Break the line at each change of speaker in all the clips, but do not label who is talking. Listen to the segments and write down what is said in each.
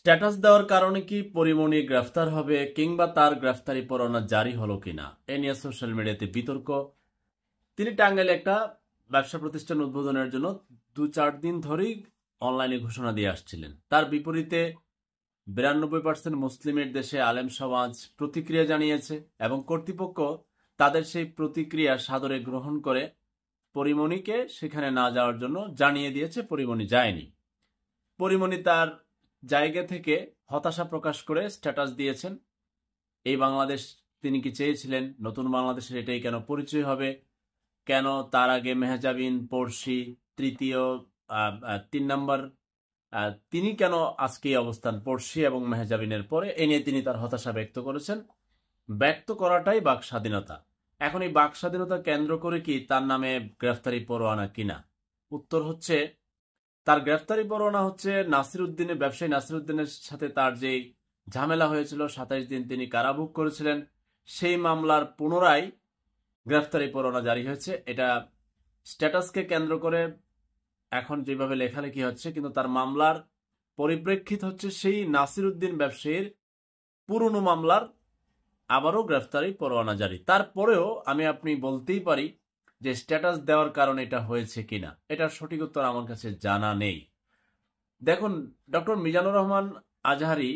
Status দেওয়ার কারণে কি পরিমণি গ্রেফতার হবে কিংবা তার গ্রেফতারি পরোয়ানা জারি হলো কিনা এ নিয়ে সোশ্যাল মিডিয়াতে বিতর্ক। তিনি টাঙ্গাইলে একটা ব্যবসা প্রতিষ্ঠান উদ্বোধনের জন্য 2-4 দিন ধরেই অনলাইনে ঘোষণা দিয়ে আসছিলেন। তার বিপরীতে 92% মুসলিমের দেশে আলেম সমাজ প্রতিক্রিয়া জানিয়েছে এবং কর্তৃপক্ষ তাদের সেই প্রতিক্রিয়া সাদরে গ্রহণ করে পরিমণিকে সেখানে না যাওয়ার জন্য জানিয়ে দিয়েছে। পরিমণি যায়নি। পরিমণি তার জায়গা থেকে হতাশা প্রকাশ করে স্ট্যাটাস দিয়েছেন। এই বাংলাদেশ তিনি কি চেয়েছিলেন? নতুন বাংলাদেশের এটাই কেন পরিচয় হবে? কেন তার আগে মেহজাবিন, পড়শি, তৃতীয় 3 নম্বর তিনি কেন আজকে এই অবস্থান পড়শি এবং মেহজাবিনের পরে? এ নিয়ে তিনি তার হতাশা ব্যক্ত করেছেন। ব্যক্ত করাটাই বাক স্বাধীনতা। এখন এই বাক স্বাধীনতা কেন্দ্র করে কি তার নামে গ্রেফতারি পরোয়ানা কিনা? উত্তর হচ্ছে তার গ্রেফতারি পরোয়ানা হচ্ছে নাসিরউদ্দিনের, ব্যবসায়ী নাসিরউদ্দিনের সাথে তার যে ঝামেলা হয়েছিল, 27 দিন তিনি কারাভোগ করেছিলেন, সেই মামলার পুনরায় গ্রেফতারি পরোয়ানা জারি হয়েছে। এটা স্ট্যাটাসকে কেন্দ্র করে এখন যেভাবে লেখালেখি হচ্ছে, কিন্তু তার মামলার পরিপ্রেক্ষিত হচ্ছে সেই নাসিরউদ্দিন ব্যবসায়ীর পুরনো মামলার আবারও গ্রেফতারি পরোয়ানা জারি। তারপরেও আপনি বলতেই পারি যে স্ট্যাটাস দেওয়ার কারণে এটা হয়েছে কিনা, এটার সঠিক উত্তর আমার কাছে জানা নেই। দেখুন, ডক্টর মিজানুর রহমান আজহারি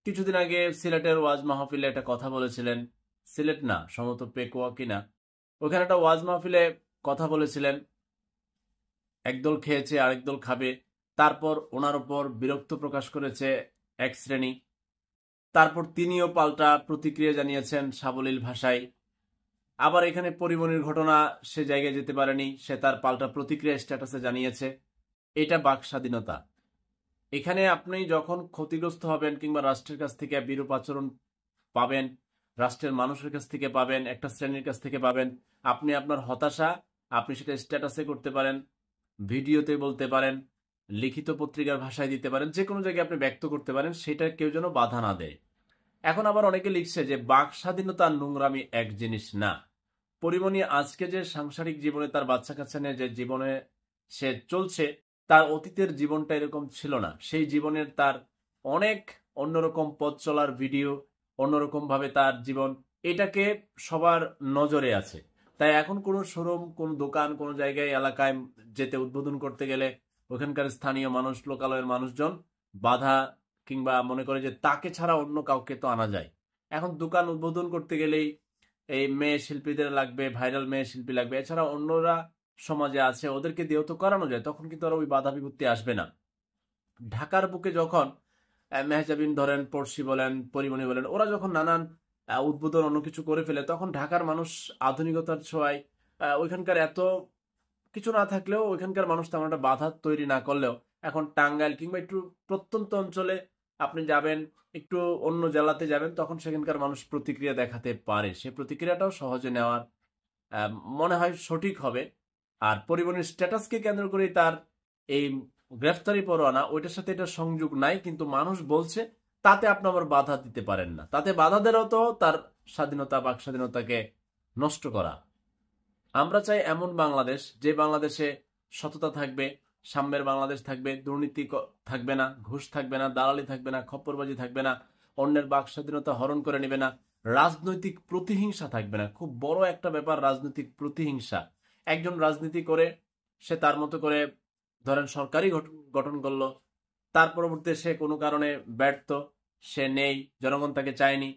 কিছুদিন আগে সিলেটের ওয়াজ মাহফিলে একটা কথা বলেছিলেন। সিলেট না, সম্ভবত পেকুয়া কিনা, ওখানে একটা ওয়াজ মাহফিলে কথা বলেছিলেন, একদল খেয়েছে আরেক দল খাবে। তারপর ওনার উপর বিরক্ত প্রকাশ করেছে এক শ্রেণী। তারপর তিনিও পাল্টা প্রতিক্রিয়া জানিয়েছেন সাবলীল ভাষায়। আবার এখানে পরিমণির ঘটনা, সে জায়গায় যেতে পারেনি, সে তার পাল্টা প্রতিক্রিয়া স্ট্যাটাসে জানিয়েছে। এটা বাক স্বাধীনতা। এখানে আপনি যখন ক্ষতিগ্রস্ত হবেন কিংবা রাষ্ট্রের কাছ থেকে বিরূপ আচরণ পাবেন, রাষ্ট্রের মানুষের কাছ থেকে পাবেন, একটা শ্রেণীর কাছ থেকে পাবেন, আপনি আপনার হতাশা আপনি সেটা স্ট্যাটাসে করতে পারেন, ভিডিওতে বলতে পারেন, লিখিত পত্রিকার ভাষায় দিতে পারেন, যে কোনো জায়গায় আপনি ব্যক্ত করতে পারেন, সেটা কেউ যেন বাধা না দেয়। এখন আবার অনেকে লিখছে যে বাক স্বাধীনতা আর নোংরামি এক জিনিস না। পরিমণি আজকে যে সাংসারিক জীবনে তার বাচ্চা কাচ্চা নিয়ে যে জীবনে সে চলছে, তার অতীতের জীবনটা এরকম ছিল না। সেই জীবনের তার অনেক অন্যরকম পথ চলার ভিডিও, অন্যরকম ভাবে তার জীবন, এটাকে সবার নজরে আছে। তাই এখন কোনো শোরুম, কোনো দোকান, কোনো জায়গায় এলাকায় যেতে উদ্বোধন করতে গেলে ওখানকার স্থানীয় মানুষ, লোকালয়ের মানুষজন বাধা কিংবা মনে করে যে তাকে ছাড়া অন্য কাউকে তো আনা যায়। এখন দোকান উদ্বোধন করতে গেলেই এই মেয়ে শিল্পীদের লাগবে, ভাইরাল মেয়ে শিল্পী লাগবে, এছাড়া অন্যরা সমাজে আছে, ওদেরকে দিয়েও তো করানো যায়। তখন কিন্তু আর ওই বাধা বিপত্তি আসবে না। ঢাকার বুকে যখন মেহজাবিন ধরেন, পড়শি বলেন, পরিমণি বলেন, ওরা যখন নানান উদ্বোধন অন্য কিছু করে ফেলে, তখন ঢাকার মানুষ আধুনিকতার ছোঁয়ায় ওইখানকার এত কিছু না থাকলেও, ওইখানকার মানুষ তেমন একটা বাধা তৈরি না করলেও, এখন টাঙ্গাইল কিংবা একটু প্রত্যন্ত অঞ্চলে আপনি যাবেন, একটু অন্য জেলাতে যাবেন, তখন সেখানকার মানুষ প্রতিক্রিয়া দেখাতে পারে। সে প্রতিক্রিয়াটাও সহজে নেওয়ার মনে হয় সঠিক হবে। আর পরিবহনের স্ট্যাটাসকে কেন্দ্র করে তার এই গ্রেফতারি পরোয়ানা, ওইটার সাথে এটা সংযোগ নাই, কিন্তু মানুষ বলছে, তাতে আপনি আবার বাধা দিতে পারেন না। তাতে বাধা দেওয়াও তো তার স্বাধীনতা, বাক স্বাধীনতাকে নষ্ট করা। আমরা চাই এমন বাংলাদেশ, যে বাংলাদেশে সততা থাকবে, সাম্যের বাংলাদেশ থাকবে, দুর্নীতি থাকবে না, ঘুষ থাকবে না, দালালি থাকবে না, খপ্পরবাজি থাকবে না, অন্যের বাক স্বাধীনতা হরণ করে নেবে না, রাজনৈতিক প্রতিহিংসা থাকবে না। খুব বড় একটা ব্যাপার রাজনৈতিক প্রতিহিংসা। একজন রাজনীতি করে সে তার মতো করে ধরেন সরকারি গঠন করলো, তার পরবর্তীতে সে কোনো কারণে ব্যর্থ, সে নেই, জনগণ তাকে চায়নি,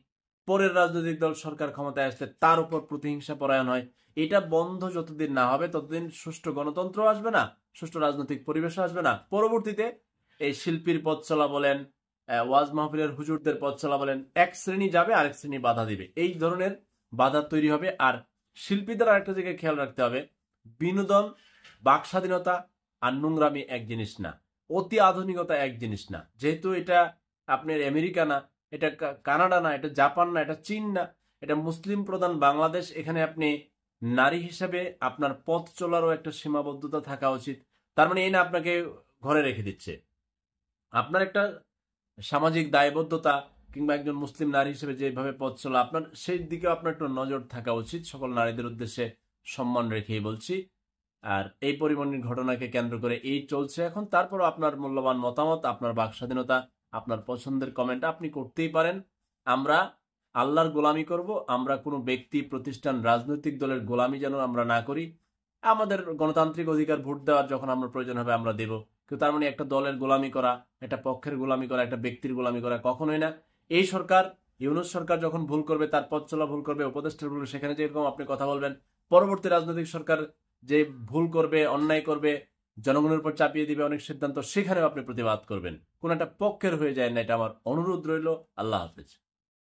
পরের রাজনৈতিক দল সরকার ক্ষমতায় আসলে তার উপর প্রতিহিংসা পরায়ণ হয়। এটা বন্ধ যতদিন না হবে, ততদিন সুষ্ঠু গণতন্ত্র আসবে না, সুষ্ঠু রাজনৈতিক পরিবেশ আসবে না। পরবর্তীতে এই শিল্পীর পথ চলা বলেন, ওয়াজ মাহফিলের হুজুরদের পথ চলা বলেন, এক শ্রেণী যাবে, আরেক শ্রেণী বাধা দিবে, এই ধরনের বাধা তৈরি হবে। আর শিল্পীদের আরেকটা জায়গায় খেয়াল রাখতে হবে, বিনোদন, বাক স্বাধীনতা আর নোংরামি এক জিনিস না, অতি আধুনিকতা এক জিনিস না। যেহেতু এটা আপনার আমেরিকা না, এটা কানাডা না, এটা জাপান না, এটা চীন না, এটা মুসলিম প্রধান বাংলাদেশ। এখানে আপনি নারী হিসাবে আপনার পথ চলারও একটা সীমাবদ্ধতা থাকা উচিত। তার মানে এই না আপনাকে ঘরে রেখে দিচ্ছে, আপনার একটা সামাজিক দায়বদ্ধতা কিংবা একজন মুসলিম নারী হিসেবে যেভাবে পথ চলা, আপনার সেই দিকেও আপনার একটু নজর থাকা উচিত। সকল নারীদের উদ্দেশ্যে সম্মান রেখেই বলছি। আর এই পরিমণির ঘটনাকে কেন্দ্র করে এই চলছে এখন। তারপরও আপনার মূল্যবান মতামত, আপনার বাক স্বাধীনতা আপনার পছন্দের কমেন্ট আপনি করতেই পারেন। আমরা আল্লাহর গোলামি করব, আমরা কোনো ব্যক্তি, প্রতিষ্ঠান, রাজনৈতিক দলের গোলামি যেন আমরা না করি। আমাদের গণতান্ত্রিক অধিকার, ভোট দেওয়ার যখন আমরা প্রয়োজন হবে আমরা দেব, কিন্তু তার মানে একটা দলের গোলামি করা, একটা পক্ষের গোলামি করা, একটা ব্যক্তির গোলামি করা কখনোই না। এই সরকার, ইউনূস সরকার যখন ভুল করবে, তার পথ চলা ভুল করবে, উপদেষ্টার ভুল, সেখানে যেরকম আপনি কথা বলবেন, পরবর্তী রাজনৈতিক সরকার যে ভুল করবে, অন্যায় করবে, জনগণের উপর চাপিয়ে দিবে অনেক সিদ্ধান্ত, সেখানেও আপনি প্রতিবাদ করবেন। কোন একটা পক্ষের হয়ে যায় না, এটা আমার অনুরোধ রইল। আল্লাহ হাফেজ।